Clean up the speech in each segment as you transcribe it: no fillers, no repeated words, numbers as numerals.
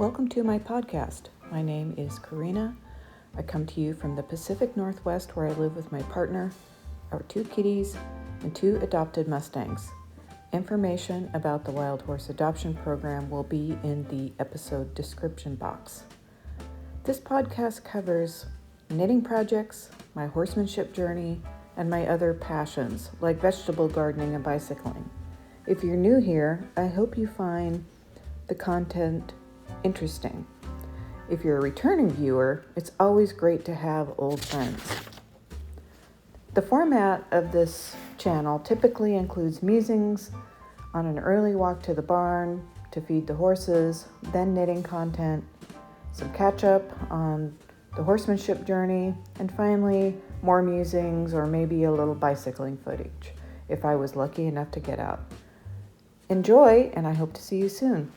Welcome to my podcast. My name is Corrinala. I come to you from the Pacific Northwest where I live with my partner, our 2 kitties, and 2 adopted Mustangs. Information about the Wildhorse adoption program will be in the episode description box. This podcast covers knitting projects, my horsemanship journey, and my other passions like vegetable gardening and bicycling. If you're new here, I hope you find the content interesting. If you're a returning viewer, it's always great to have old friends. The format of this channel typically includes musings on an early walk to the barn to feed the horses, then knitting content, some catch up on the horsemanship journey, and finally more musings or maybe a little bicycling footage if I was lucky enough to get out. Enjoy, and I hope to see you soon.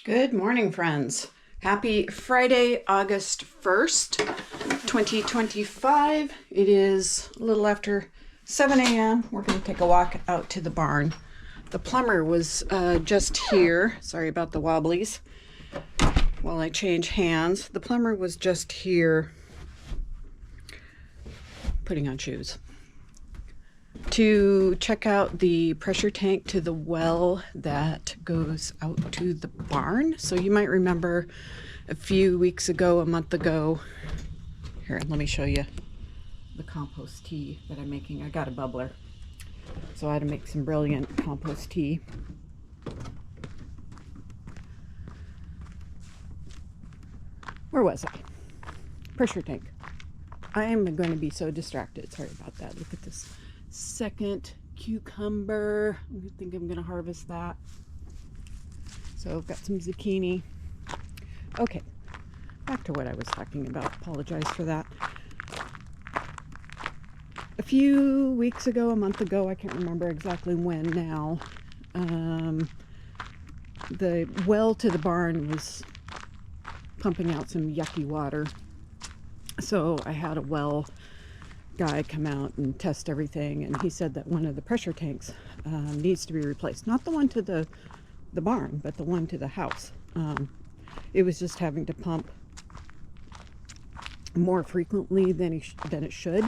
Good morning, friends. Happy Friday, August 1st, 2025. It is a little after 7 a.m. We're going to take a walk out to the barn. The plumber was just here. Sorry about the wobblies. While I change hands, the plumber was just here putting on shoes to check out the pressure tank to the well that goes out to the barn. So you might remember a month ago, here, let me show you the compost tea that I'm making. I got a bubbler, so I had to make some brilliant compost tea. Where was I? Pressure tank. I am going to be so distracted. Sorry about that. Look at this second cucumber. I think I'm gonna harvest that. So I've got some zucchini. Okay, back to what I was talking about. Apologize for that. A few weeks ago, a month ago, I can't remember exactly when now, the well to the barn was pumping out some yucky water. So I had a well guy come out and test everything, and he said that one of the pressure tanks needs to be replaced. Not the one to the barn, but the one to the house. It was just having to pump more frequently than it should,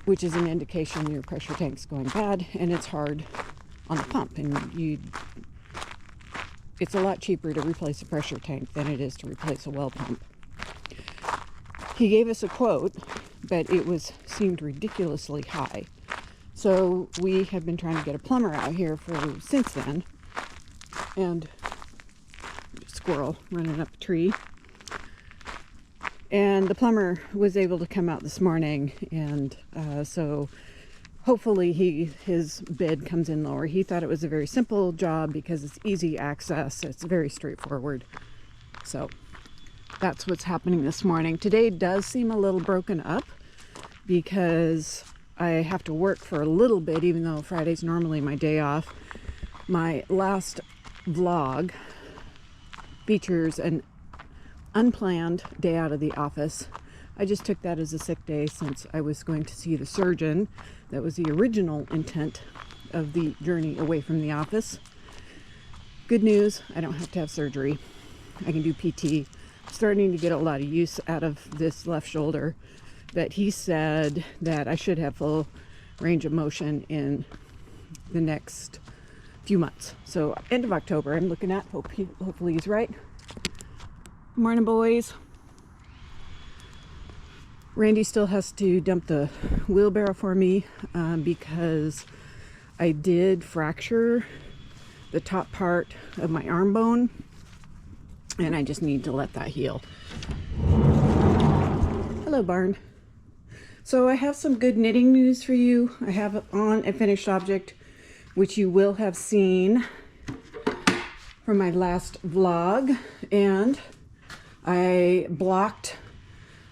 which is an indication your pressure tank's going bad, and it's hard on the pump. And it's a lot cheaper to replace a pressure tank than it is to replace a well pump. He gave us a quote, but it seemed ridiculously high. So we have been trying to get a plumber out here since then. And squirrel running up a tree. And the plumber was able to come out this morning, and so hopefully his bid comes in lower. He thought it was a very simple job because it's easy access. It's very straightforward. So that's what's happening this morning. Today does seem a little broken up because I have to work for a little bit, even though Friday's normally my day off. My last vlog features an unplanned day out of the office. I just took that as a sick day since I was going to see the surgeon. That was the original intent of the journey away from the office. Good news, I don't have to have surgery. I can do PT. Starting to get a lot of use out of this left shoulder, that he said that I should have full range of motion in the next few months. So end of October I'm looking at. Hopefully he's right. Morning, boys. Randy still has to dump the wheelbarrow for me because I did fracture the top part of my arm bone and I just need to let that heal. Hello, barn. So I have some good knitting news for you. I have on a finished object, which you will have seen from my last vlog, and I blocked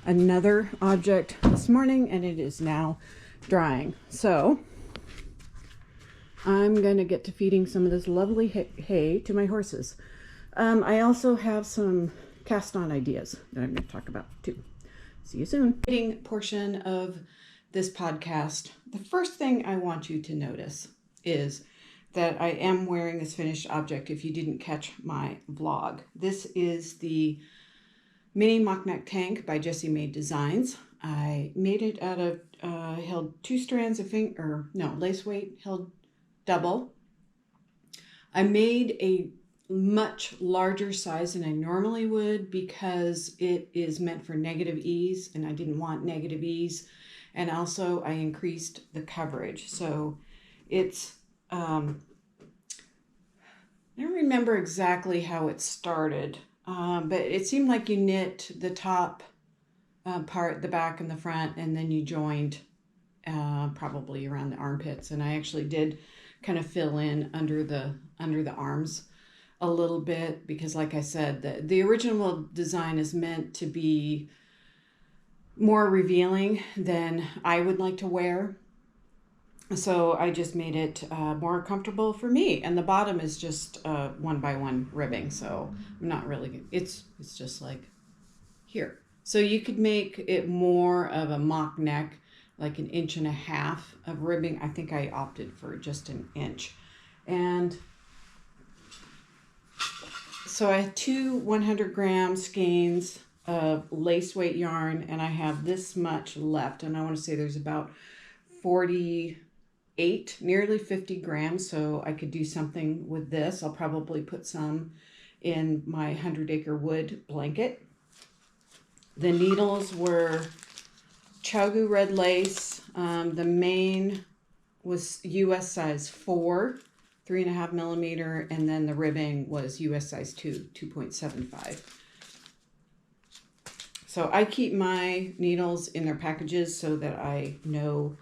another object this morning and it is now drying. So I'm gonna get to feeding some of this lovely hay to my horses. I also have some cast on ideas that I'm going to talk about too. See you soon. Knitting portion of this podcast. The first thing I want you to notice is that I am wearing this finished object if you didn't catch my vlog. This is the mini mock neck tank by Jessie Maed Designs. I made it out of held 2 strands of lace weight, held double. I made a much larger size than I normally would because it is meant for negative ease and I didn't want negative ease. And also I increased the coverage. So it's, I don't remember exactly how it started, but it seemed like you knit the top part, the back and the front, and then you joined probably around the armpits. And I actually did kind of fill in under the arms a little bit because, like I said, the original design is meant to be more revealing than I would like to wear. So I just made it more comfortable for me. And the bottom is just 1x1 ribbing. So I'm not really, it's just like here. So you could make it more of a mock neck, like 1.5 inches of ribbing. I think I opted for just 1 inch. And so I have 2 100-gram skeins of lace weight yarn, and I have this much left. And I want to say there's about 48, nearly 50 grams. So I could do something with this. I'll probably put some in my 100-acre wood blanket. The needles were Chogu red lace. The main was US size 4, 3.5 millimeter, and then the ribbing was US size 2, 2.75. So I keep my needles in their packages so that I know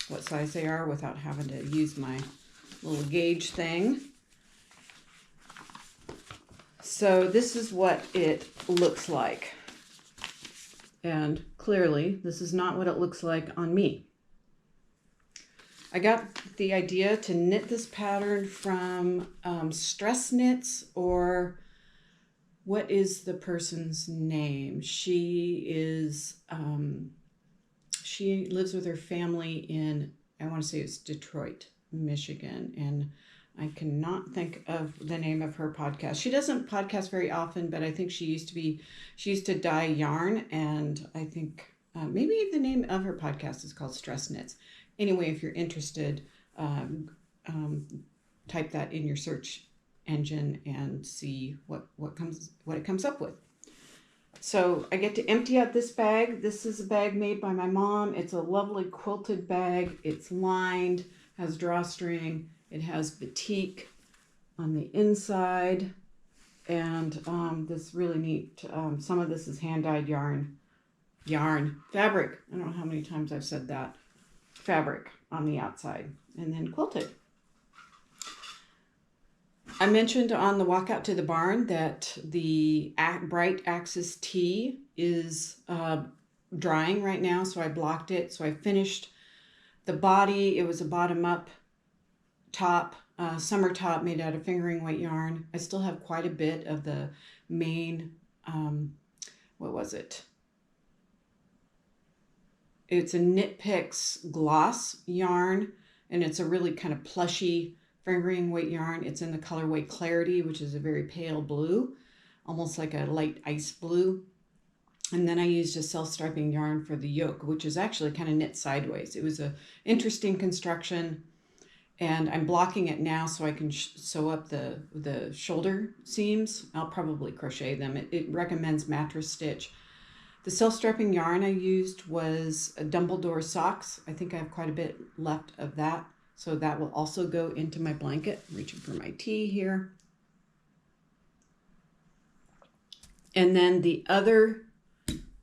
what size they are without having to use my little gauge thing. So this is what it looks like. And clearly, this is not what it looks like on me. I got the idea to knit this pattern from Stress Knits, or what is the person's name? She lives with her family in, I want to say it's Detroit, Michigan, and I cannot think of the name of her podcast. She doesn't podcast very often, but I think she used to dye yarn, and I think maybe the name of her podcast is called Stress Knits. Anyway, if you're interested, type that in your search engine and see what it comes up with. So I get to empty out this bag. This is a bag made by my mom. It's a lovely quilted bag. It's lined, has drawstring. It has batik on the inside, and this really neat, some of this is hand-dyed fabric. I don't know how many times I've said that. Fabric on the outside, and then quilted. I mentioned on the walk out to the barn that the Bright Axis tee is drying right now, so I blocked it. So I finished the body. It was a bottom-up top, summer top made out of fingering weight yarn. I still have quite a bit of the main, what was it? It's a Knit Picks gloss yarn, and it's a really kind of plushy fingering weight yarn. It's in the colorway Clarity, which is a very pale blue, almost like a light ice blue. And then I used a self-striping yarn for the yoke, which is actually kind of knit sideways. It was an interesting construction, and I'm blocking it now so I can sew up the shoulder seams. I'll probably crochet them. It recommends mattress stitch. The self-striping yarn I used was a Dumbledore socks. I think I have quite a bit left of that. So that will also go into my blanket. I'm reaching for my tea here. And then the other,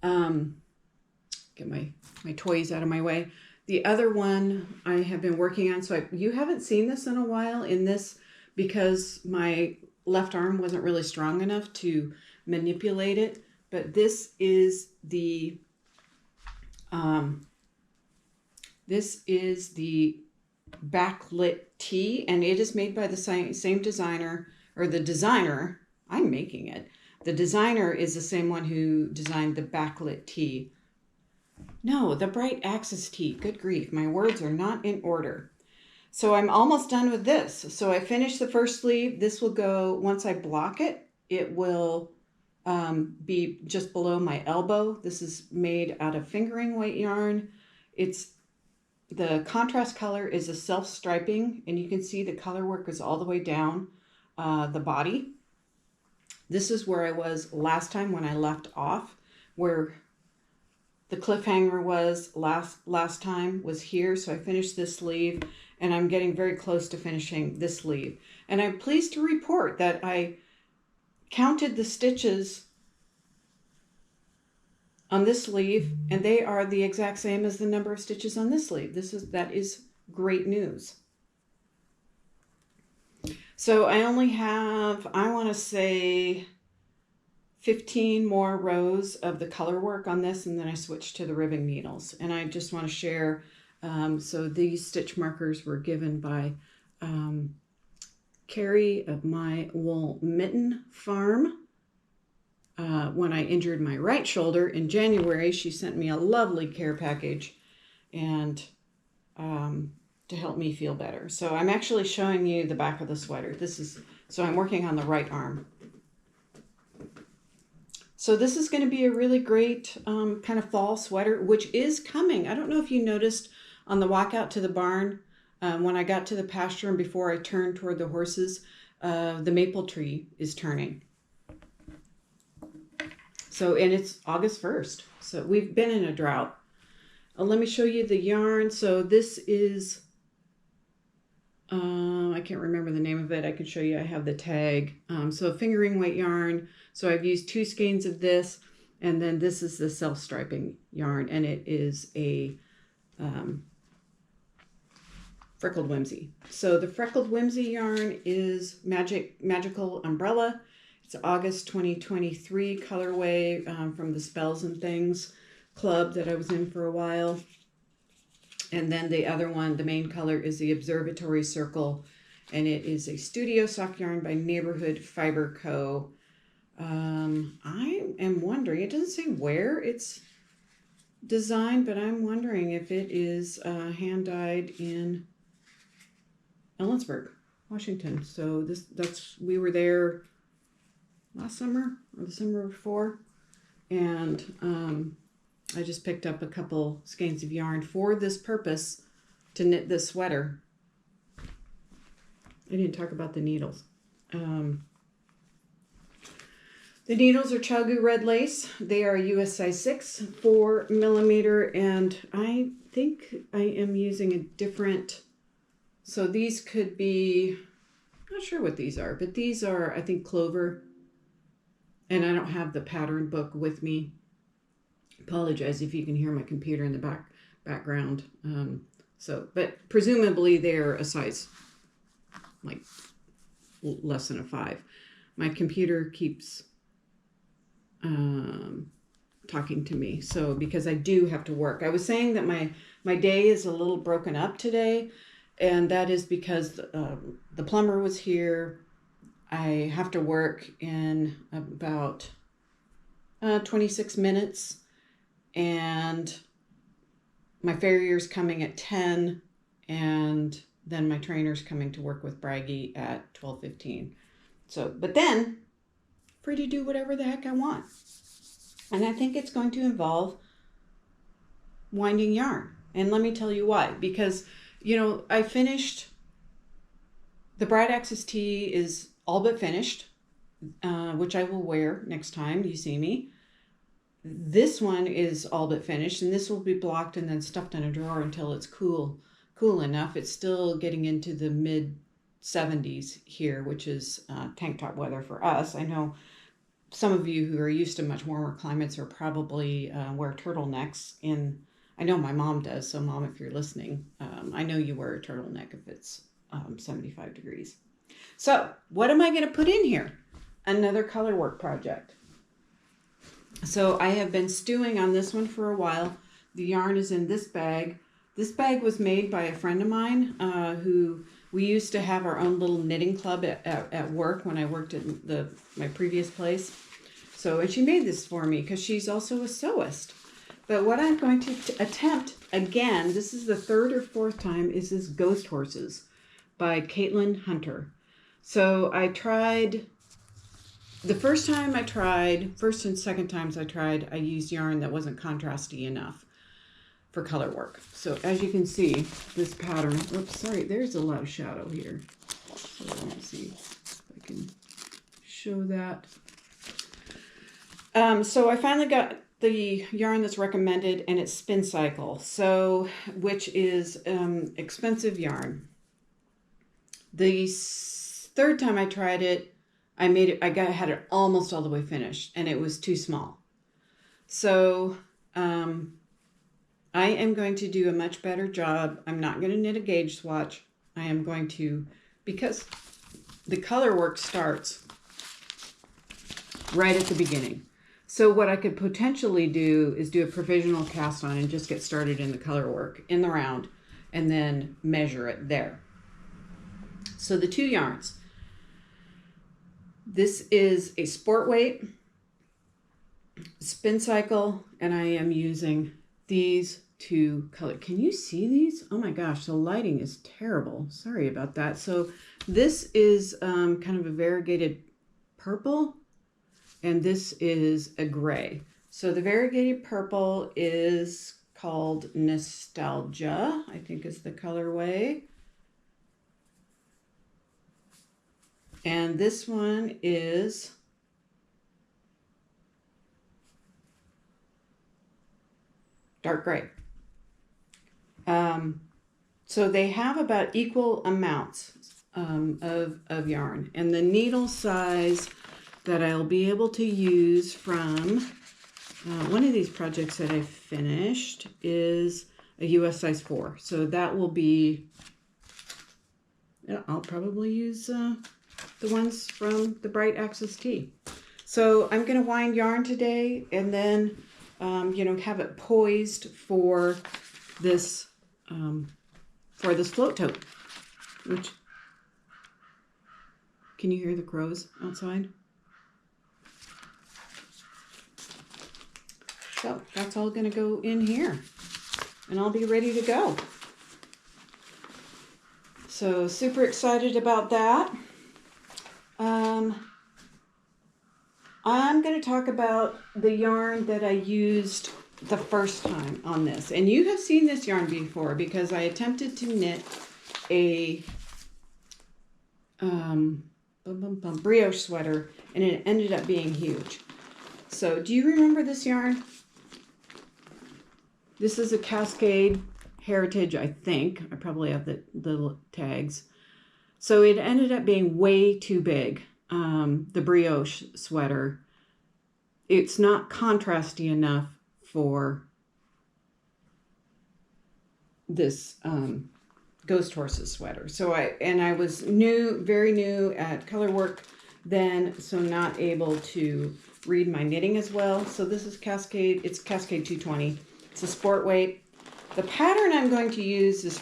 get my toys out of my way. The other one I have been working on, so you haven't seen this in a while in this because my left arm wasn't really strong enough to manipulate it, but this is the Backlit tee, and it is made by the same designer, or the designer, I'm making it. The designer is the same one who designed the Backlit tee. No, the Bright Axis tee. Good grief, my words are not in order. So I'm almost done with this. So I finished the first sleeve. This will go, once I block it, it will be just below my elbow. This is made out of fingering weight yarn. The contrast color is a self-striping, and you can see the color work is all the way down the body. This is where I was last time when I left off, where the cliffhanger was last time was here. So I finished this sleeve, and I'm getting very close to finishing this sleeve. And I'm pleased to report that I counted the stitches on this sleeve, and they are the exact same as the number of stitches on this sleeve. That is great news. So I only have, I want to say, 15 more rows of the color work on this, and then I switch to the ribbing needles. And I just want to share, so these stitch markers were given by Carrie of My Wool Mitten Farm. When I injured my right shoulder in January, she sent me a lovely care package and to help me feel better. So I'm actually showing you the back of the sweater. So I'm working on the right arm. So this is going to be a really great kind of fall sweater, which is coming. I don't know if you noticed on the walk out to the barn, when I got to the pasture and before I turned toward the horses, the maple tree is turning. So, and it's August 1st. So we've been in a drought. Let me show you the yarn. So this is, I can't remember the name of it. I can show you, I have the tag. So fingering weight yarn. So I've used 2 skeins of this, and then this is the self-striping yarn, and it is a Freckled Whimsy. So the Freckled Whimsy yarn is Magical Umbrella. It's August 2023 colorway from the Spells and Things club that I was in for a while. And then the other one, the main color, is the Observatory Circle, and it is a studio sock yarn by Neighborhood Fiber Co. I am wondering, it doesn't say where it's designed, but I'm wondering if it is hand-dyed in Ellensburg, Washington. So we were there last summer or the summer before, and I just picked up a couple skeins of yarn for this purpose to knit this sweater. I didn't talk about the needles. The needles are Chagu red lace. They are US size 6, 4 millimeter, and I think I am using a different, so these could be, not sure what these are, but these are, I think, Clover, and I don't have the pattern book with me. Apologize if you can hear my computer in the background. But presumably they're a size like less than a 5. My computer keeps talking to me, so because I do have to work. I was saying that my day is a little broken up today, and that is because the plumber was here. I have to work in about 26 minutes, and my farrier's coming at 10, and then my trainer's coming to work with Bragi at 12:15. So, but then free to do whatever the heck I want. And I think it's going to involve winding yarn. And let me tell you why. Because, I finished, the Bright Axis tee is all but finished, which I will wear next time you see me. This one is all but finished, and this will be blocked and then stuffed in a drawer until it's cool enough. It's still getting into the mid 70s here, which is tank top weather for us. I know some of you who are used to much warmer climates are probably wear turtlenecks. And I know my mom does. So Mom, if you're listening, I know you wear a turtleneck if it's 75 degrees. So what am I going to put in here? Another Colorwork project. So I have been stewing on this one for a while. The yarn is in this bag. This bag was made by a friend of mine who we used to have our own little knitting club at work when I worked at my previous place. So, and she made this for me because she's also a sewist. But what I'm going to attempt again, this is the third or fourth time, is this Ghost Horses by Caitlin Hunter. So I tried, the first and second times I tried, I used yarn that wasn't contrasty enough for color work. So as you can see, this pattern, oops, sorry, there's a lot of shadow here. So let's see if I can show that. So I finally got the yarn that's recommended, and it's Spincycle, so which is expensive yarn. The third time I tried it, I had it almost all the way finished, and it was too small. So I am going to do a much better job. I'm not going to knit a gauge swatch. I am going to, because the color work starts right at the beginning. So what I could potentially do is do a provisional cast on and just get started in the color work in the round and then measure it there. So the two yarns. This is a sport weight Spincycle, and I am using these two colors. Can you see these? Oh my gosh, the lighting is terrible. Sorry about that. So this is kind of a variegated purple, and this is a gray. So the variegated purple is called Nostalgia, I think is the colorway. And this one is dark gray. So they have about equal amounts of yarn. And the needle size that I'll be able to use from one of these projects that I finished is a US size 4. So that will be, I'll probably use the ones from the Bright Axis Tee. So I'm going to wind yarn today and then, have it poised for this float tote. Which, can you hear the crows outside? So that's all going to go in here, and I'll be ready to go. So super excited about that. I'm going to talk about the yarn that I used the first time on this. And you have seen this yarn before because I attempted to knit a brioche sweater, and it ended up being huge. So do you remember this yarn? This is a Cascade Heritage, I think. I probably have the little tags. So it ended up being way too big. The brioche sweater, it's not contrasty enough for this Ghost Horses sweater. So I was very new at Colorwork then, so not able to read my knitting as well. So this is Cascade, it's Cascade 220. It's a sport weight. The pattern I'm going to use is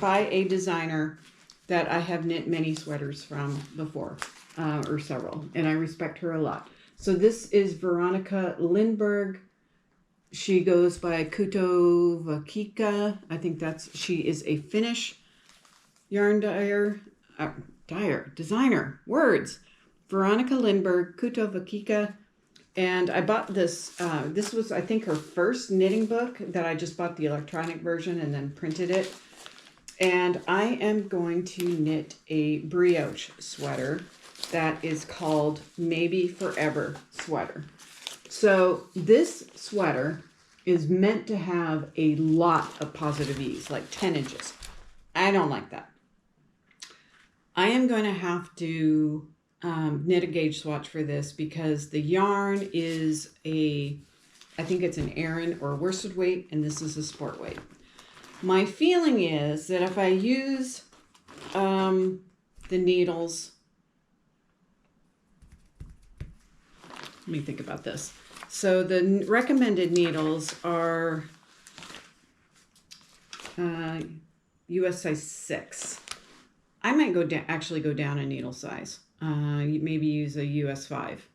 by a designer that I have knit many sweaters from before. Or several, and I respect her a lot. So this is Veronica Lindberg. She goes by Kutovakika. I think she is a Finnish yarn designer. Words. Veronica Lindberg, Kutovakika. And I bought this. This was, I think, her first knitting book that I just bought the electronic version and then printed it. And I am going to knit a brioche sweater that is called Maybe Forever sweater. So this sweater is meant to have a lot of positive ease, like 10 inches. I don't like that. I am going to have to knit a gauge swatch for this because the yarn is I think it's an Aran or worsted weight, and this is a sport weight. My feeling is that if I use the needles, let me think about this. So the recommended needles are US size 6. I might actually go down a needle size. Maybe use a US 5.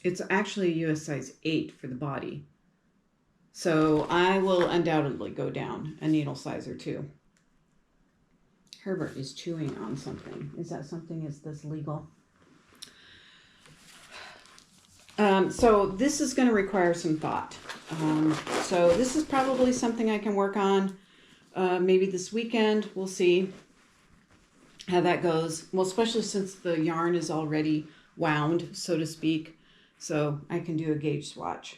It's actually a US size 8 for the body. So I will undoubtedly go down a needle size or 2. Herbert is chewing on something. Is that something? Is this legal? So this is going to require some thought. So this is probably something I can work on maybe this weekend. We'll see how that goes. Well, especially since the yarn is already wound, so to speak. So I can do a gauge swatch.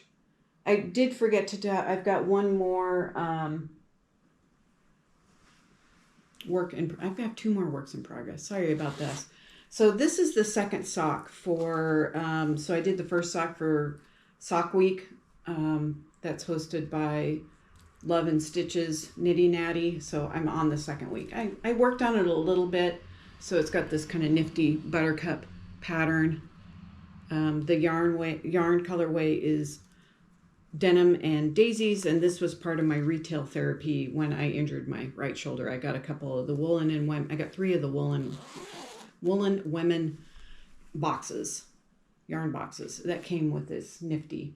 I did forget to do, I've got one more I've got 2 more works in progress. Sorry about this. So this is the second sock for, so I did the first sock for Sock Week. That's hosted by Love and Stitches Knitty Natty. So I'm on the second week. I worked on it a little bit. So it's got this kind of nifty buttercup pattern. The yarn colorway is denim and daisies, and this was part of my retail therapy when I injured my right shoulder. I got a couple of the woolen and I got 3 of the woolen women boxes, yarn boxes that came with this nifty.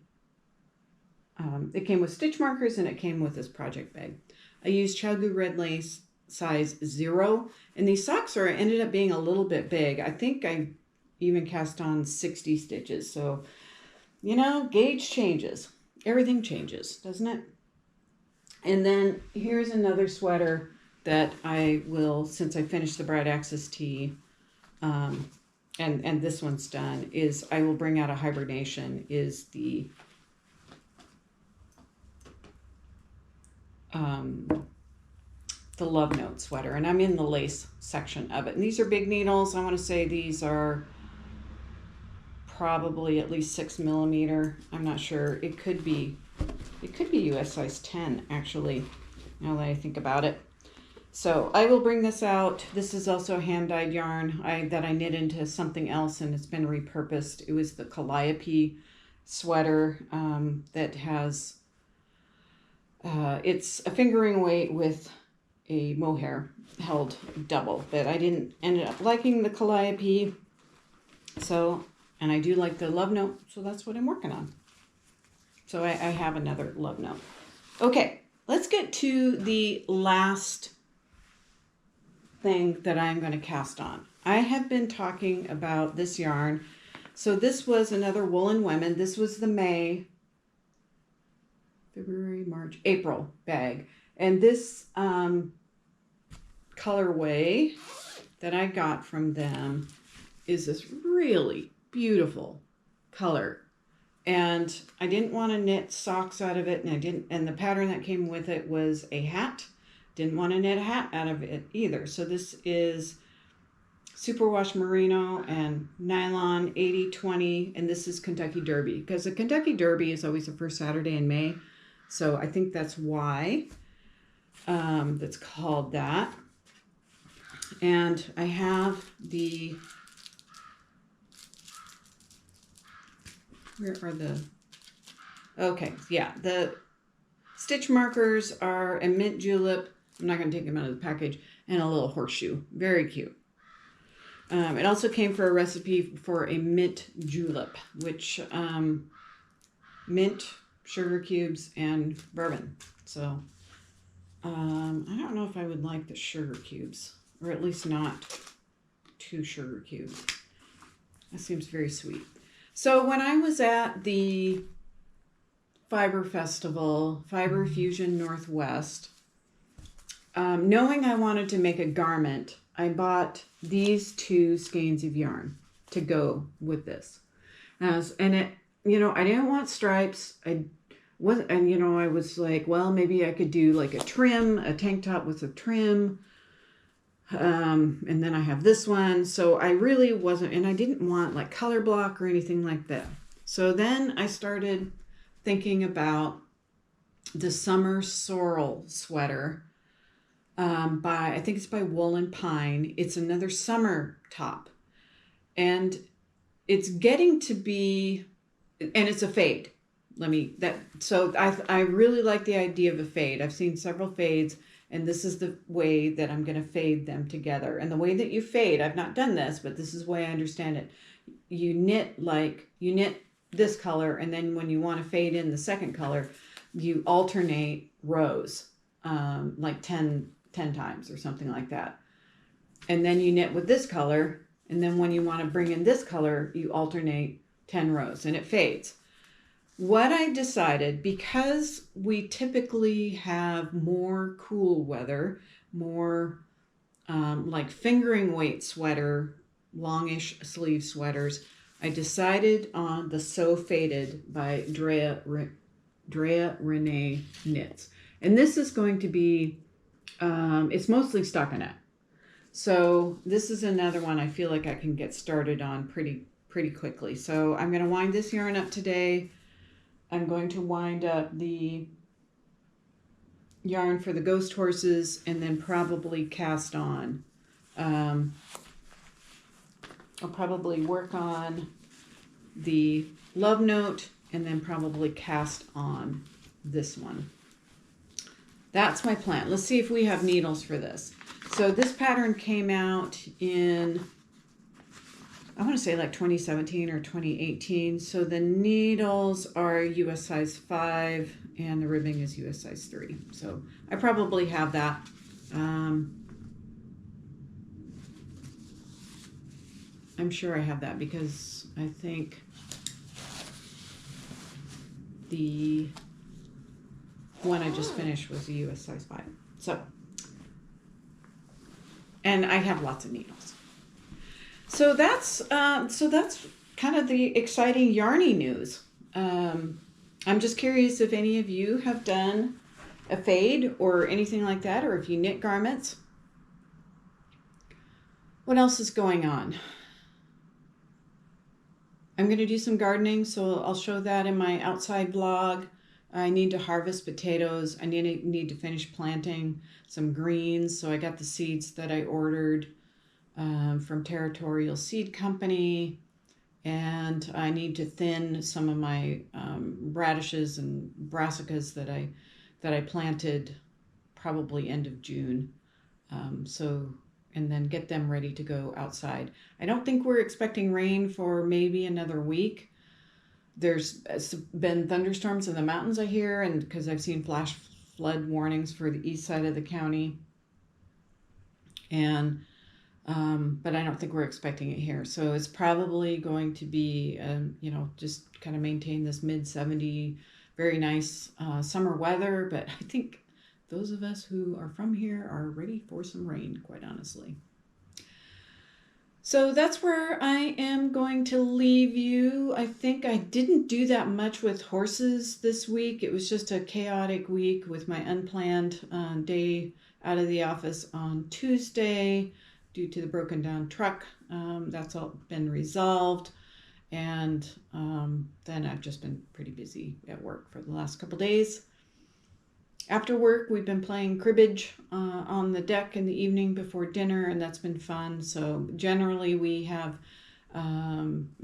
It came with stitch markers and it came with this project bag. I used Chalgu red lace size 0, and these socks ended up being a little bit big. I think I even cast on 60 stitches. So, you know, gauge changes. Everything changes, doesn't it? And then here's another sweater that I will, since I finished the Bright Axis tee, and this one's done, is I will bring out a Hibernation, is the Love Note sweater, and I'm in the lace section of it. And these are big needles. I want to say these are probably at least 6 millimeter. I'm not sure. It could be US size 10 actually, now that I think about it. So I will bring this out. This is also hand-dyed yarn that I knit into something else, and it's been repurposed. It was the Calliope sweater that has, it's a fingering weight with a mohair held double, but I didn't end up liking the Calliope. So, and I do like the Love Note, so that's what I'm working on. So I have another Love Note. Okay, let's get to the last thing that I'm going to cast on. I have been talking about this yarn. So this was another Woolen Women. This was the May, February, March, April bag. And this colorway that I got from them is this really beautiful color. And I didn't want to knit socks out of it, and the pattern that came with it was a hat. Didn't want to knit a hat out of it either. So this is superwash merino and nylon 80/20, and this is Kentucky Derby, because the Kentucky Derby is always the first Saturday in May. So I think that's why that's called that. And I have the, where are the, okay, yeah, the stitch markers are a mint julep. I'm not going to take them out of the package, and a little horseshoe. Very cute. It also came for a recipe for a mint julep, which mint, sugar cubes, and bourbon. So I don't know if I would like the sugar cubes, or at least not 2 sugar cubes. That seems very sweet. So when I was at the Fiber Festival, Fiber Fusion Northwest, knowing I wanted to make a garment, I bought these 2 skeins of yarn to go with this. And it, you know, I didn't want stripes. I was like, well, maybe I could do like a trim, a tank top with a trim, And then I have this one. So I really wasn't, and I didn't want like color block or anything like that. So then I started thinking about the Summer Sorrel sweater I think it's by Wool and Pine. It's another summer top. And it's getting to be, and it's a fade. I really like the idea of a fade. I've seen several fades, and this is the way that I'm going to fade them together. And the way that you fade, I've not done this, but this is the way I understand it. You knit this color, and then when you want to fade in the second color, you alternate rows, like 10 times or something like that. And then you knit with this color, and then when you want to bring in this color, you alternate 10 rows, and it fades. What I decided, because we typically have more cool weather, more like fingering weight sweater, longish sleeve sweaters, I decided on the So Faded by Drea Renee Knits. And this is going to be, it's mostly stockinette. So this is another one I feel like I can get started on pretty quickly. So I'm going to wind this yarn up today. I'm going to wind up the yarn for the ghost horses and then probably cast on. I'll probably work on the Love Note and then probably cast on this one. That's my plan. Let's see if we have needles for this. So this pattern came out in, I want to say like 2017 or 2018. So the needles are US size 5 and the ribbing is US size 3. So I probably have that. I'm sure I have that because I think the one I just finished was a US size 5. So, and I have lots of needles. So that's kind of the exciting yarny news. I'm just curious if any of you have done a fade or anything like that, or if you knit garments. What else is going on? I'm going to do some gardening, so I'll show that in my outside vlog. I need to harvest potatoes. I need to finish planting some greens. So I got the seeds that I ordered from Territorial Seed Company, and I need to thin some of my radishes and brassicas that I planted probably end of June. And then get them ready to go outside. I don't think we're expecting rain for maybe another week. There's been thunderstorms in the mountains, I hear, and because I've seen flash flood warnings for the east side of the county. And but I don't think we're expecting it here. So it's probably going to be, just kind of maintain this mid-70, very nice summer weather. But I think those of us who are from here are ready for some rain, quite honestly. So that's where I am going to leave you. I think I didn't do that much with horses this week. It was just a chaotic week with my unplanned day out of the office on Tuesday due to the broken down truck. That's all been resolved. And then I've just been pretty busy at work for the last couple days. After work, we've been playing cribbage on the deck in the evening before dinner, and that's been fun. So generally we have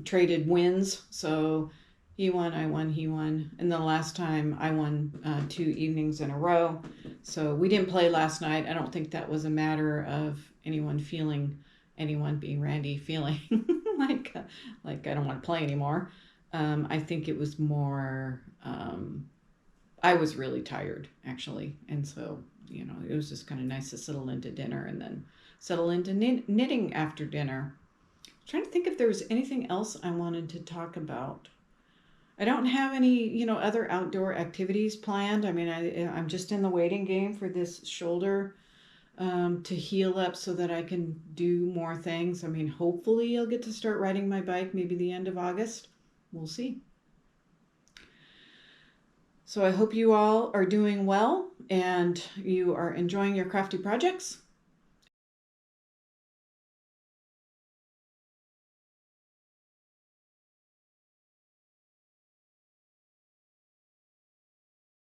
traded wins. So he won, I won, he won. And the last time I won 2 evenings in a row. So we didn't play last night. I don't think that was a matter of anyone being Randy, feeling like I don't want to play anymore. I think it was more... I was really tired, actually. And so, it was just kind of nice to settle into dinner and then settle into knitting after dinner. I'm trying to think if there was anything else I wanted to talk about. I don't have any, other outdoor activities planned. I mean, I'm just in the waiting game for this shoulder to heal up so that I can do more things. I mean, hopefully I'll get to start riding my bike maybe the end of August. We'll see. So I hope you all are doing well and you are enjoying your crafty projects.